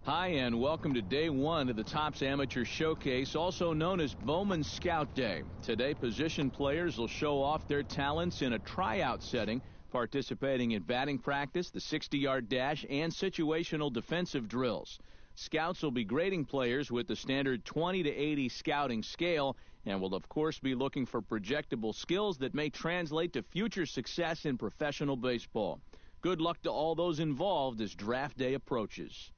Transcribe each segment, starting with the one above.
Hi, and welcome to day one of the Topps Amateur Showcase, also known as Bowman Scout Day. Today, position players will show off their talents in a tryout setting, participating in batting practice, the 60-yard dash, and situational defensive drills. Scouts will be grading players with the standard 20 to 80 scouting scale and will, of course, be looking for projectable skills that may translate to future success in professional baseball. Good luck to all those involved as draft day approaches.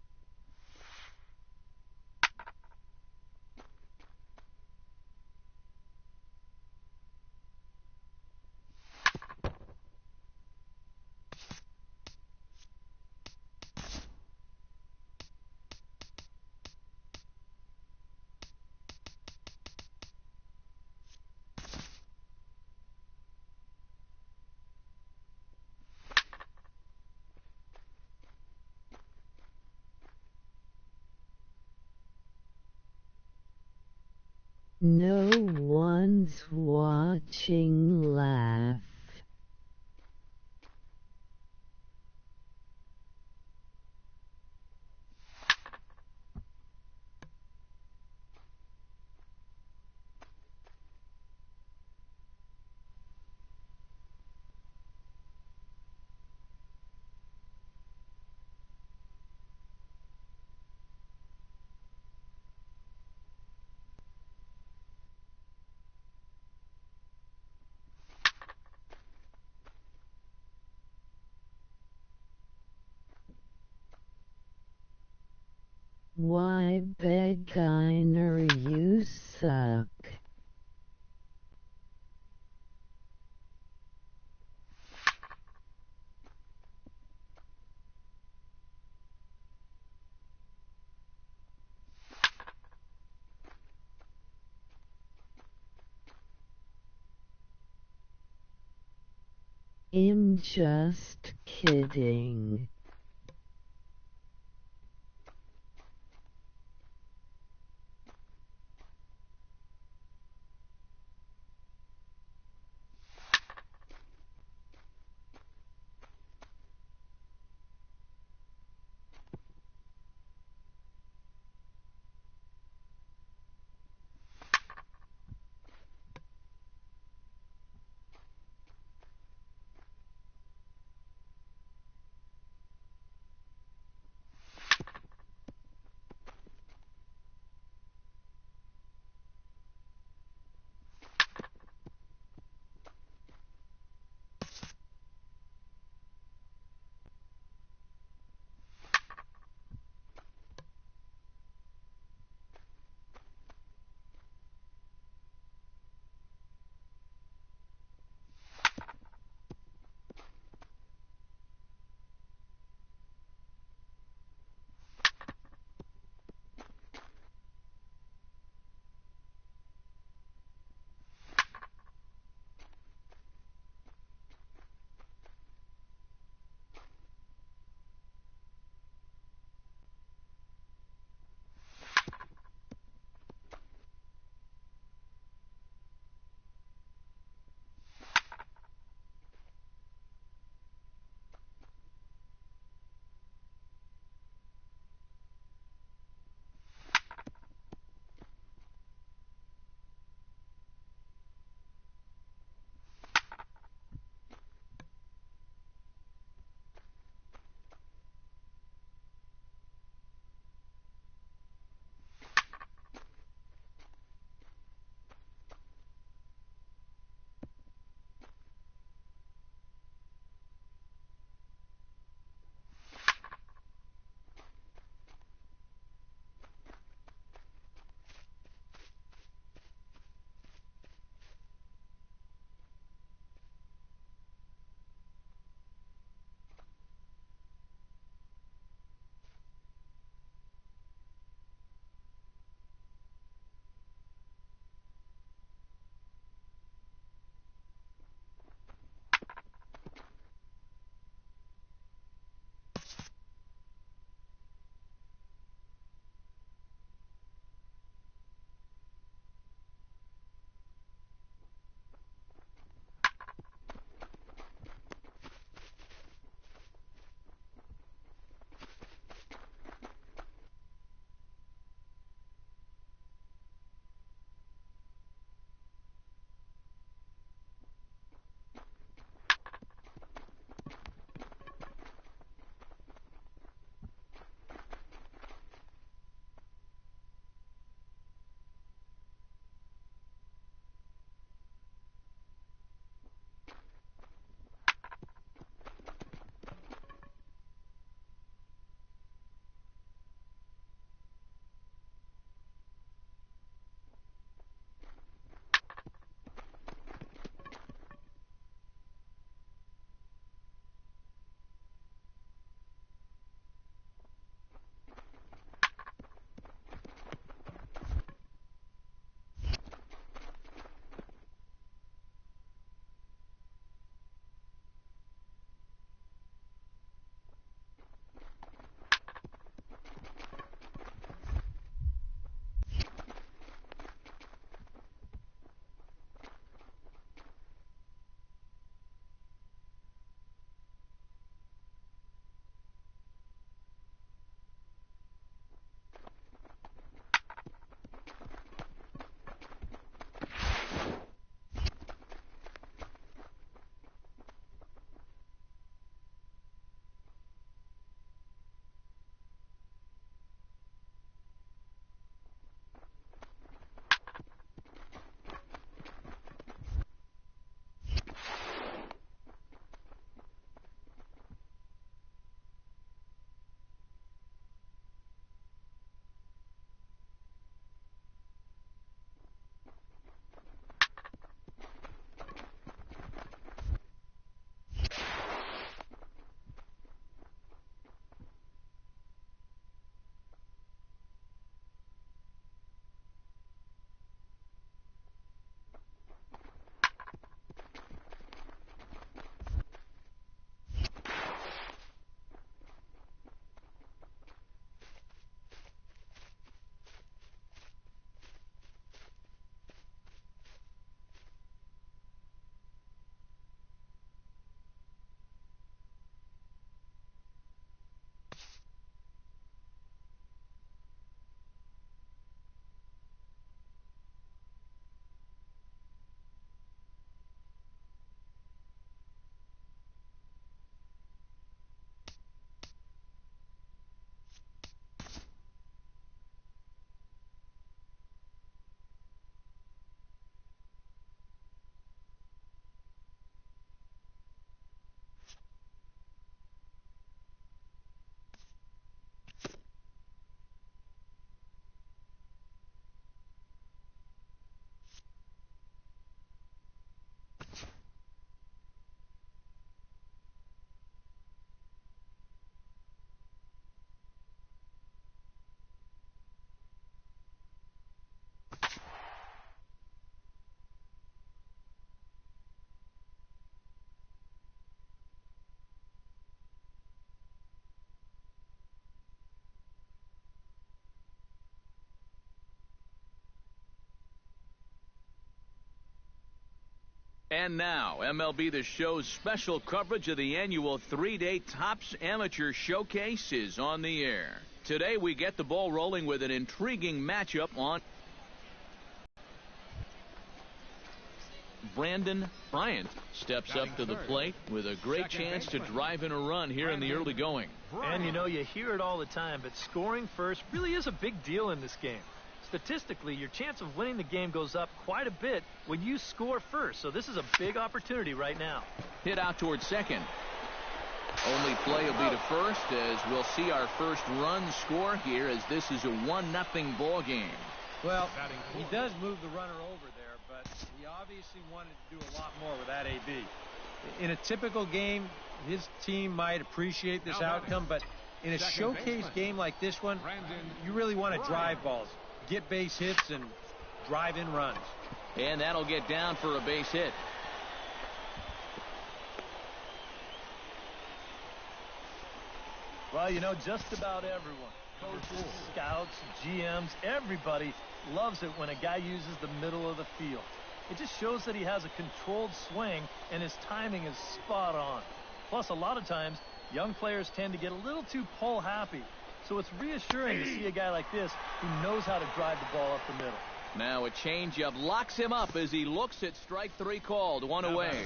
No one's watching. Laugh. Why, beginner, you suck. I'm just kidding. And now, MLB The Show's special coverage of the annual 3-day Topps Amateur Showcase is on the air. Today, we get the ball rolling with an intriguing matchup on Brandon Bryant steps up to the plate with a great chance to drive in a run here in the early going. And you know, you hear it all the time, but scoring first really is a big deal in this game. Statistically, your chance of winning the game goes up quite a bit when you score first. So this is a big opportunity right now. Hit out towards second. Only play will be to first as we'll see our first run score here as this is a 1-0 ball game. Well, he does move the runner over there, but he obviously wanted to do a lot more with that AB. In a typical game, his team might appreciate this outcome, but in a showcase game like this one, you really want to drive balls, get base hits, and drive in runs. And that'll get down for a base hit. Well, you know, just about everyone, coaches, scouts, GMs, everybody loves it when a guy uses the middle of the field. It just shows that he has a controlled swing and his timing is spot on. Plus, a lot of times, young players tend to get a little too pull happy. So it's reassuring to see a guy like this who knows how to drive the ball up the middle. Now a changeup locks him up as he looks at strike 3 called. 1 away.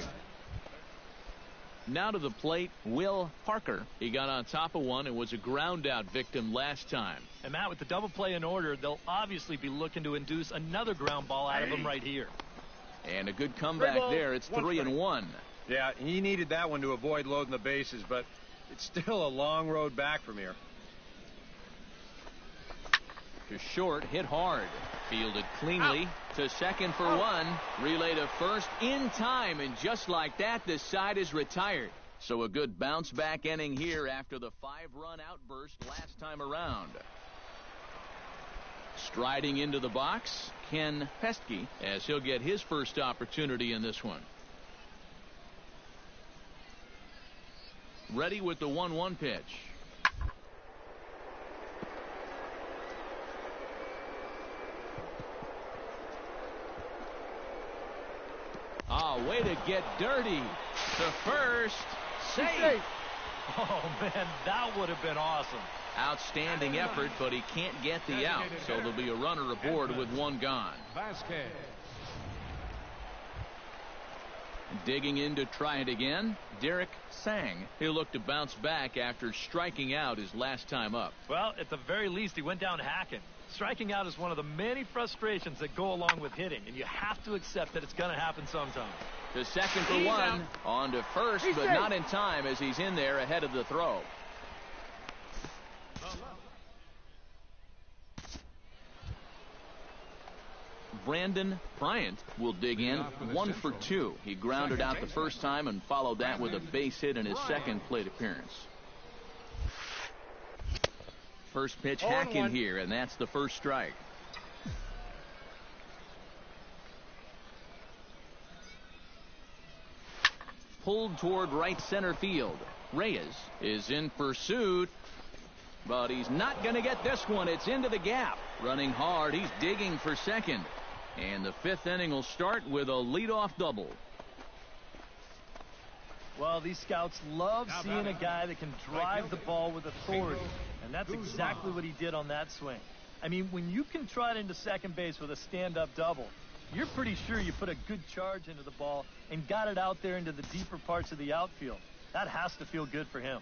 Now to the plate, Will Parker. He got on top of one and was a ground out victim last time. And Matt, with the double play in order, they'll obviously be looking to induce another ground ball out of him right here. And a good comeback there. It's 3-1. Yeah, he needed that one to avoid loading the bases, but it's still a long road back from here. To short, hit hard. Fielded cleanly to second for 1. Relay to first in time, and just like that, the side is retired. So a good bounce back inning here after the 5-run outburst last time around. Striding into the box, Ken Pesky, as he'll get his first opportunity in this one. Ready with the 1-1 pitch. Way to get dirty. To first. Safe. Oh, man, that would have been awesome. Outstanding effort, but he can't get the out. So there'll be a runner aboard with 1 gone. Digging in to try it again, Derek Sang. He'll look to bounce back after striking out his last time up. Well, at the very least, he went down hacking. Striking out is one of the many frustrations that go along with hitting, and you have to accept that it's going to happen sometime. To second for 1. On to first, but not in time as he's in there ahead of the throw. Brandon Bryant will dig in. 1 for 2. He grounded out the first time and followed that with a base hit in his second plate appearance. First pitch hack in here, and that's the first strike. Pulled toward right center field. Reyes is in pursuit, but he's not going to get this one. It's into the gap. Running hard, he's digging for second. And the 5th inning will start with a leadoff double. Well, these scouts love seeing a guy that can drive the ball with authority. And that's exactly what he did on that swing. I mean, when you can trot into second base with a stand-up double, you're pretty sure you put a good charge into the ball and got it out there into the deeper parts of the outfield. That has to feel good for him.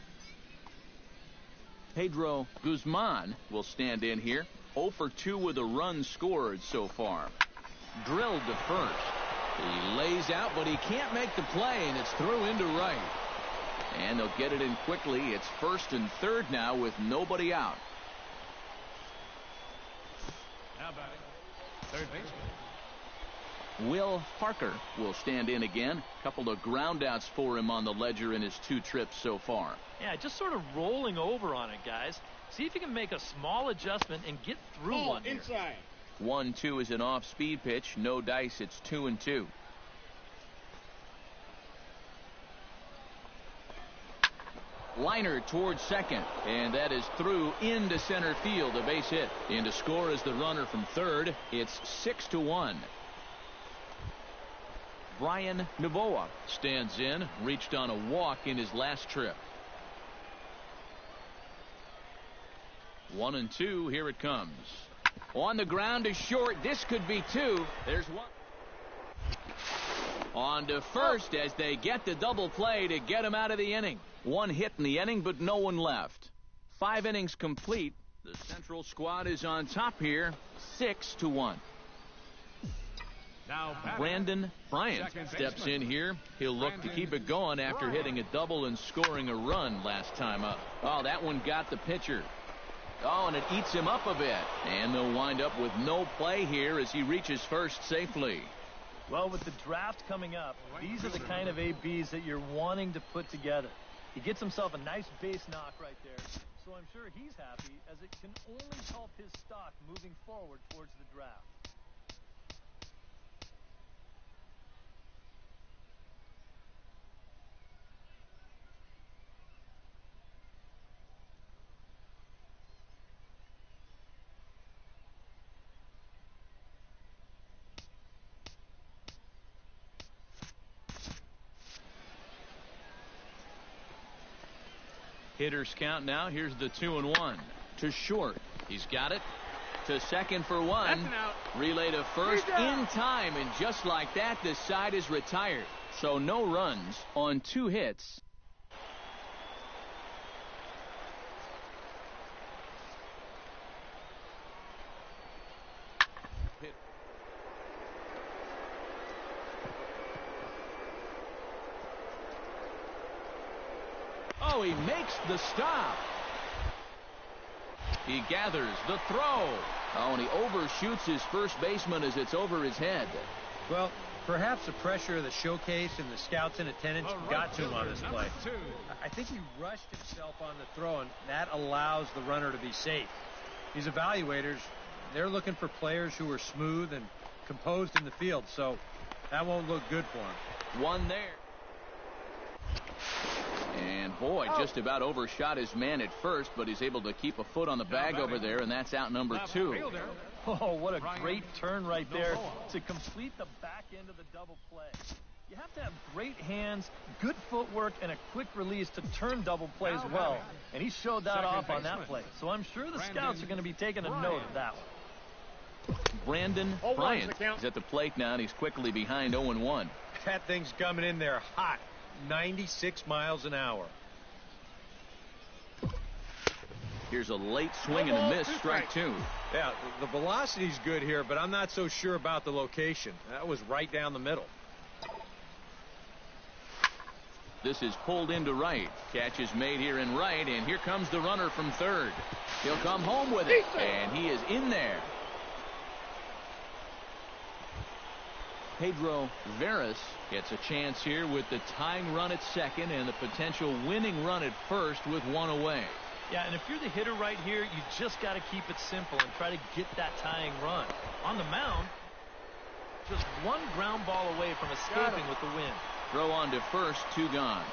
Pedro Guzman will stand in here. 0 for 2 with a run scored so far. Drilled to first. He lays out, but he can't make the play, and it's through into right. And they'll get it in quickly. It's first and third now with nobody out. Now batting, third baseman. Will Parker will stand in again. Couple of groundouts for him on the ledger in his 2 trips so far. Yeah, just sort of rolling over on it, guys. See if you can make a small adjustment and get through one here. Inside. 1-2 is an off-speed pitch. No dice. It's 2-2. Liner towards second, and that is through into center field. A base hit. In to score is the runner from third. It's 6-1. Brian Navoa stands in, reached on a walk in his last trip. 1-2. Here it comes. On the ground is short. This could be two. There's one. On to first as they get the double play to get him out of the inning. One hit in the inning, but no one left. 5 innings complete. The Central squad is on top here, 6-1. Now Brandon Bryant steps in here. He'll look to keep it going after hitting a double and scoring a run last time up. Oh, that one got the pitcher. Oh, and it eats him up a bit. And they'll wind up with no play here as he reaches first safely. Well, with the draft coming up, these are the kind of ABs that you're wanting to put together. He gets himself a nice base knock right there, so I'm sure he's happy, as it can only help his stock moving forward towards the draft. Hitters count now. Here's the 2-1 to short. He's got it to second for one. Relay to first in time, and just like that, the side is retired. So no runs on 2 hits. Oh, he makes the stop. He gathers the throw. Oh, and he overshoots his first baseman as it's over his head. Well, perhaps the pressure of the showcase and the scouts in attendance got to him on this play. I think he rushed himself on the throw, and that allows the runner to be safe. These evaluators, they're looking for players who are smooth and composed in the field, so that won't look good for him. One there. And boy, just about overshot his man at first, but he's able to keep a foot on the bag over there, and that's out number 2. Oh, what a great turn right there to complete the back end of the double play. You have to have great hands, good footwork, and a quick release to turn double plays well, and he showed that off on that play. So I'm sure the scouts are going to be taking a note of that one. Brandon Bryant is at the plate now, and he's quickly behind 0-1. That thing's coming in there hot. 96 miles an hour. Here's a late swing and a miss, strike 2. Yeah, the velocity's good here, but I'm not so sure about the location. That was right down the middle. This is pulled into right. Catch is made here in right, and here comes the runner from third. He'll come home with it, and he is in there. Pedro Veras gets a chance here with the tying run at second and the potential winning run at first with one away. Yeah, and if you're the hitter right here, you just got to keep it simple and try to get that tying run. On the mound, just one ground ball away from escaping with the win. Throw on to first, 2 gone.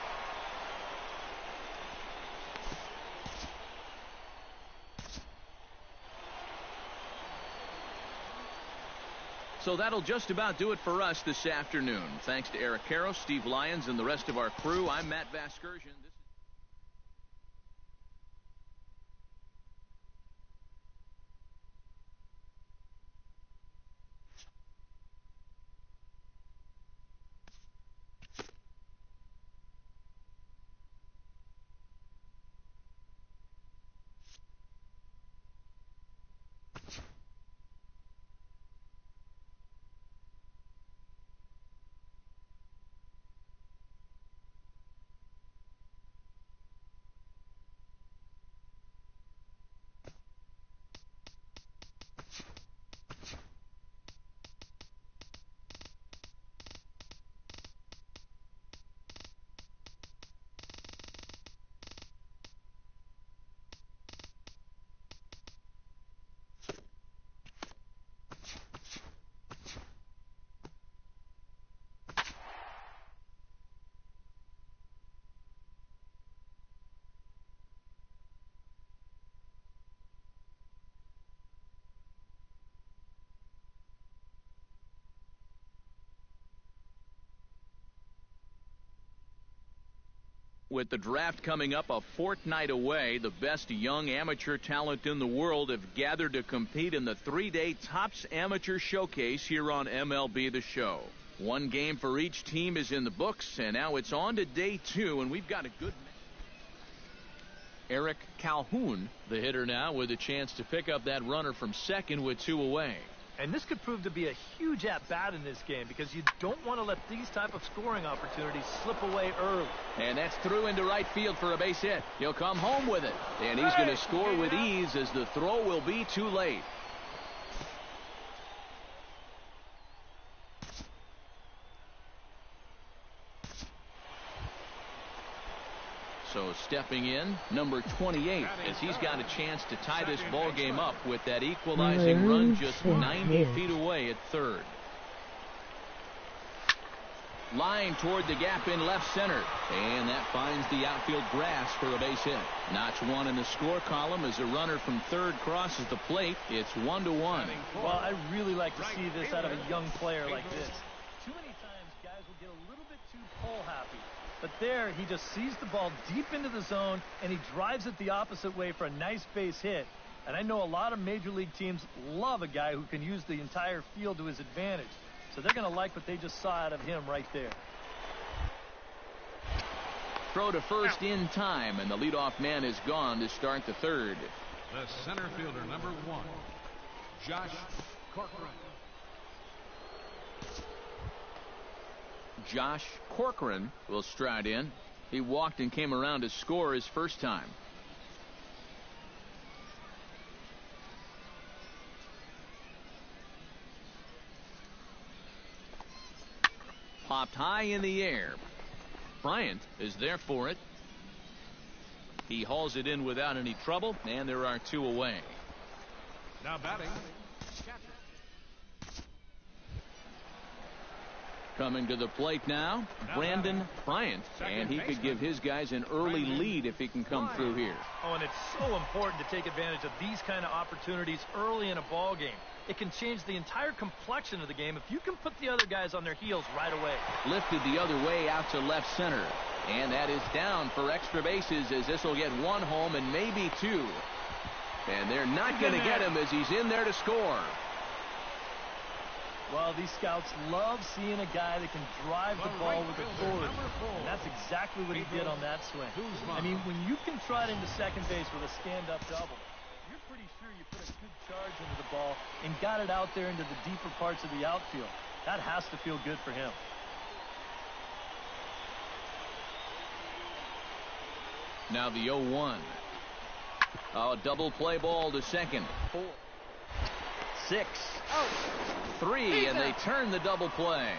So that'll just about do it for us this afternoon. Thanks to Eric Caro, Steve Lyons, and the rest of our crew. I'm Matt Vasgersian. With the draft coming up a fortnight away, the best young amateur talent in the world have gathered to compete in the 3-day Topps Amateur Showcase here on MLB The Show. One game for each team is in the books, and now it's on to day 2, and we've got a good Eric Calhoun, the hitter now, with a chance to pick up that runner from second with 2 away. And this could prove to be a huge at-bat in this game because you don't want to let these type of scoring opportunities slip away early. And that's through into right field for a base hit. He'll come home with it. And he's going to score with ease as the throw will be too late. So stepping in, number 28, as he's got a chance to tie this ball game up with that equalizing run just 90 feet away at third. Line toward the gap in left center, and that finds the outfield grass for a base hit. Notch 1 in the score column as a runner from third crosses the plate. It's 1-1. Well, I really like to see this out of a young player like this. Too many times guys will get a little bit too pole happy. But there, he just sees the ball deep into the zone, and he drives it the opposite way for a nice base hit. And I know a lot of major league teams love a guy who can use the entire field to his advantage. So they're going to like what they just saw out of him right there. Throw to first in time, and the leadoff man is gone to start the third. The center fielder, number 1, Josh Corcoran. Josh Corcoran will stride in. He walked and came around to score his first time. Popped high in the air. Bryant is there for it. He hauls it in without any trouble, and there are 2 away. Now batting, coming to the plate now, Brandon Bryant, and he could give his guys an early lead if he can come through here. Oh, and it's so important to take advantage of these kind of opportunities early in a ball game. It can change the entire complexion of the game if you can put the other guys on their heels right away. Lifted the other way out to left center, and that is down for extra bases as this will get 1 home and maybe 2. And they're not going to get him as he's in there to score. Well, these scouts love seeing a guy that can drive the ball with authority. And that's exactly what he did on that swing. I mean, when you can trot into second base with a stand-up double, you're pretty sure you put a good charge into the ball and got it out there into the deeper parts of the outfield. That has to feel good for him. Now the 0-1. Oh, double play ball to second. 4, 6, 3, and they turn the double play.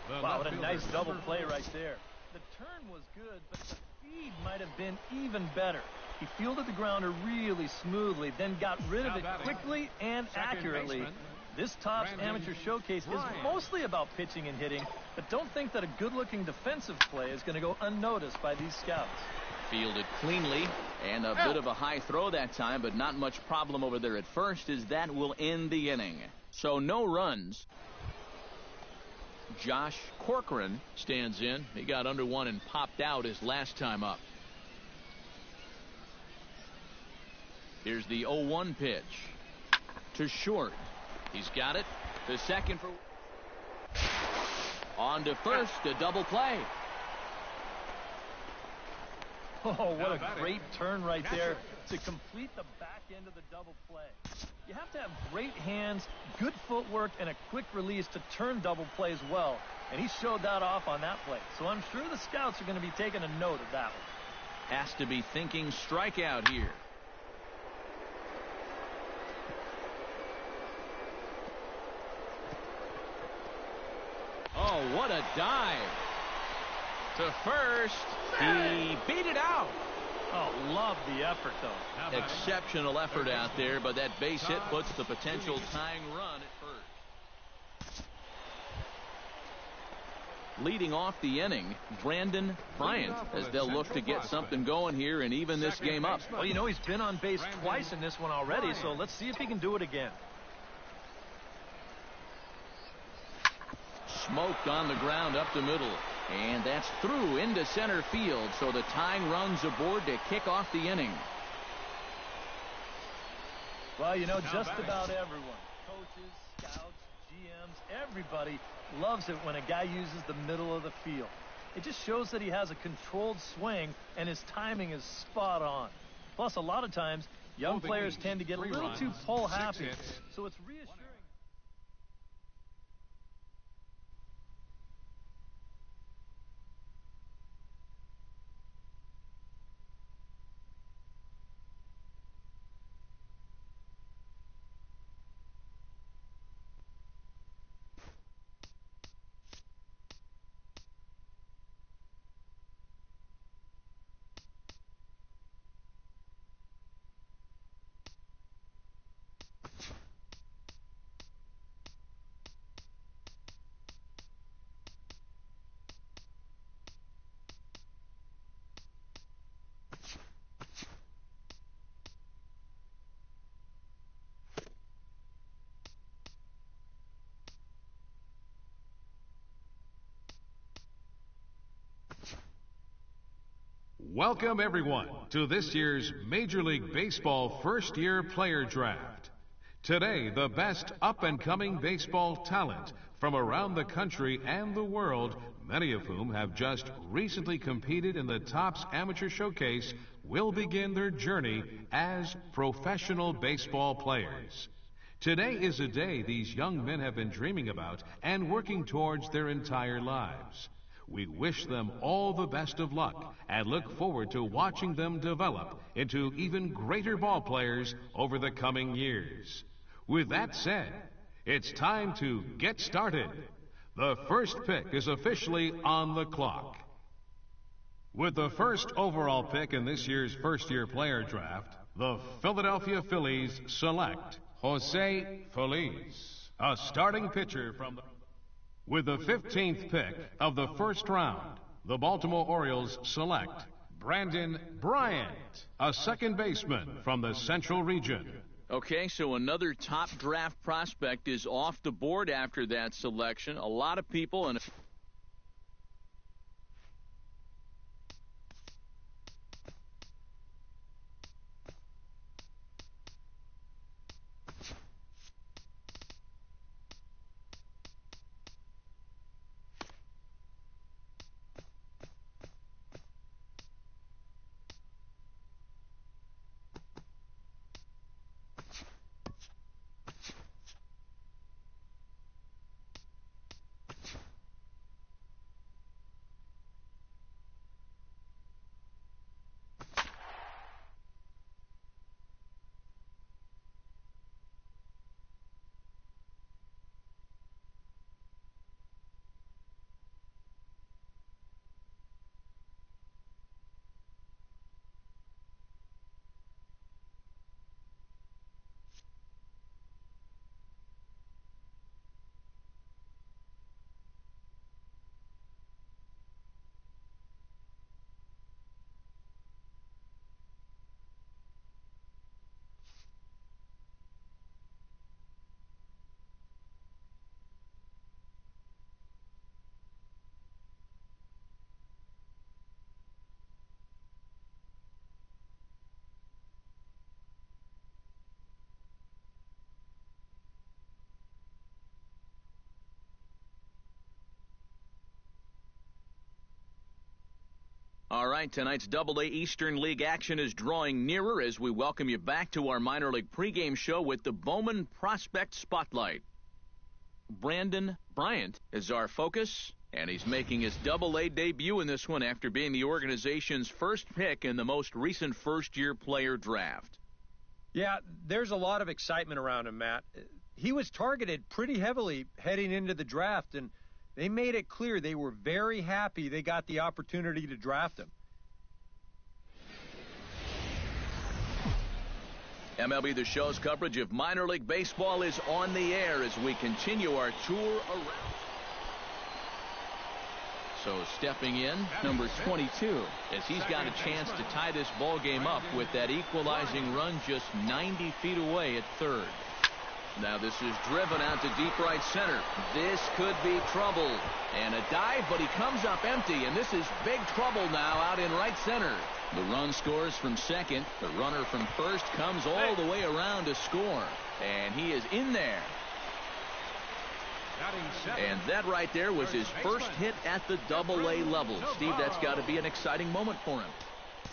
Wow, what a nice double play right there. The turn was good, but the feed might have been even better. He fielded the grounder really smoothly, then got rid of it quickly and accurately. This Topps Amateur Showcase is mostly about pitching and hitting, but don't think that a good-looking defensive play is going to go unnoticed by these scouts. Fielded cleanly, and a bit of a high throw that time, but not much problem over there at first, as that will end the inning. So no runs. Josh Corcoran stands in. He got under 1 and popped out his last time up. Here's the 0-1 pitch to short. He's got it to second for on to first, a double play. Oh, what a great turn right there to complete the back end of the double play. You have to have great hands, good footwork, and a quick release to turn double plays well. And he showed that off on that play. So I'm sure the scouts are going to be taking a note of that one. Has to be thinking strikeout here. Oh, what a dive. To first. He beat it out. Oh, love the effort, though. Exceptional effort out there, but that base hit puts the potential tying run at first. Leading off the inning, Brandon Bryant, as they'll look to get something going here and even this game up. Well, you know, he's been on base twice in this one already, so let's see if he can do it again. Smoked on the ground up the middle, And that's through into center field, so the tying run's aboard to kick off the inning. Well, you know, just about everyone, coaches, scouts, GMs, everybody loves it when a guy uses the middle of the field. It just shows that he has a controlled swing and his timing is spot on. Plus, a lot of times, young players tend to get a little too pull happy, so it's reassuring. Welcome, everyone, to this year's Major League Baseball first-year player draft. Today, the best up-and-coming baseball talent from around the country and the world, many of whom have just recently competed in the Topps Amateur Showcase, will begin their journey as professional baseball players. Today is a day these young men have been dreaming about and working towards their entire lives. We wish them all the best of luck and look forward to watching them develop into even greater ball players over the coming years. With that said, it's time to get started. The first pick is officially on the clock. With the first overall pick in this year's first-year player draft, the Philadelphia Phillies select Jose Feliz, a starting pitcher from the... With the 15th pick of the first round, the Baltimore Orioles select Brandon Bryant, a second baseman from the Central Region. Okay, so another top draft prospect is off the board after that selection. A lot of people and all right, tonight's Double-A Eastern League action is drawing nearer as we welcome you back to our minor league pregame show with the Bowman Prospect Spotlight. Brandon Bryant is our focus, and he's making his Double-A debut in this one after being the organization's first pick in the most recent first-year player draft. Yeah, there's a lot of excitement around him, Matt. He was targeted pretty heavily heading into the draft, and they made it clear they were very happy they got the opportunity to draft him. MLB The Show's coverage of minor league baseball is on the air as we continue our tour around. So stepping in, number 22, as he's got a chance to tie this ball game up with that equalizing run just 90 feet away at third. Now this is driven out to deep right center. This could be trouble. And a dive, but he comes up empty, and this is big trouble now out in right center. The run scores from second. The runner from first comes all the way around to score. And he is in there. And that right there was his first hit at the Double-A level. Steve, that's got to be an exciting moment for him.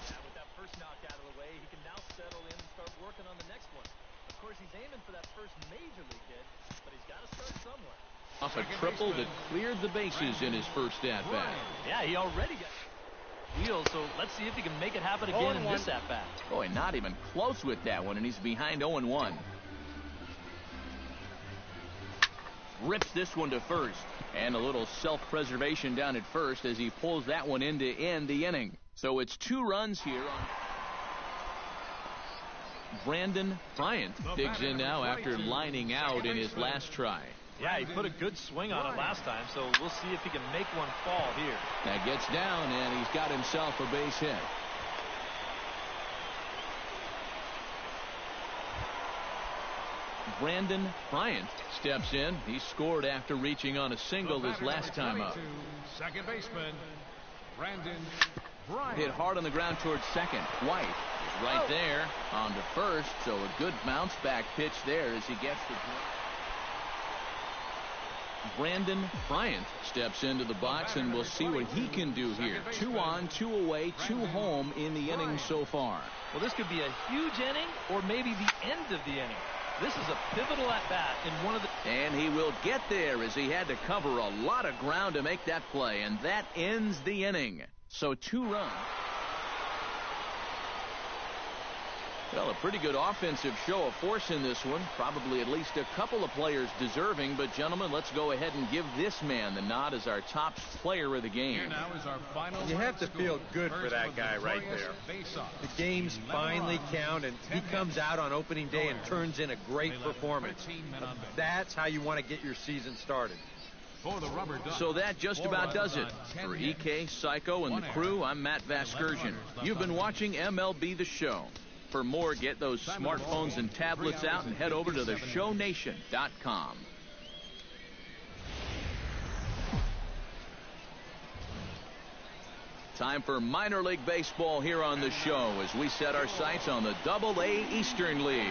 With that first knock out of the way, he can now settle in and start working on the next one. Of course, he's aiming for that first major league hit, but he's got to start somewhere. Off a triple that cleared the bases in his first at-bat. Yeah, he already got wheels, so let's see if he can make it happen again in this at-bat. Boy, not even close with that one, and he's behind 0-1. Rips this one to first, and a little self-preservation down at first as he pulls that one in to end the inning. So it's 2 runs here on Brandon Bryant. Digs in now after lining out in his last try. Yeah, he put a good swing on it last time, so we'll see if he can make one fall here. That gets down, and he's got himself a base hit. Brandon Bryant steps in. He scored after reaching on a single his last time up. Second baseman, Brandon Bryant. Hit hard on the ground towards second. White is right there on to first, so a good bounce back pitch there as he gets the... Brandon Bryant steps into the box, and we'll see what he can do here. 2 on, 2 away, 2 home in the inning so far. Well, this could be a huge inning or maybe the end of the inning. This is a pivotal at-bat in one of the... And he will get there as he had to cover a lot of ground to make that play, and that ends the inning. So 2 runs. Well, a pretty good offensive show of force in this one. Probably at least a couple of players deserving. But, gentlemen, let's go ahead and give this man the nod as our top player of the game. Here now is our final You have to score. feel good for that guy right there. The games finally count, and he comes out on opening day and turns in a great performance. That's how you want to get your season started. So that just about does it. For EK, Psycho, and the crew, I'm Matt Vasgersian. You've been watching MLB The Show. For more, get those smartphones and tablets out and head over to theshownation.com. Time for minor league baseball here on the show as we set our sights on the Double-A Eastern League.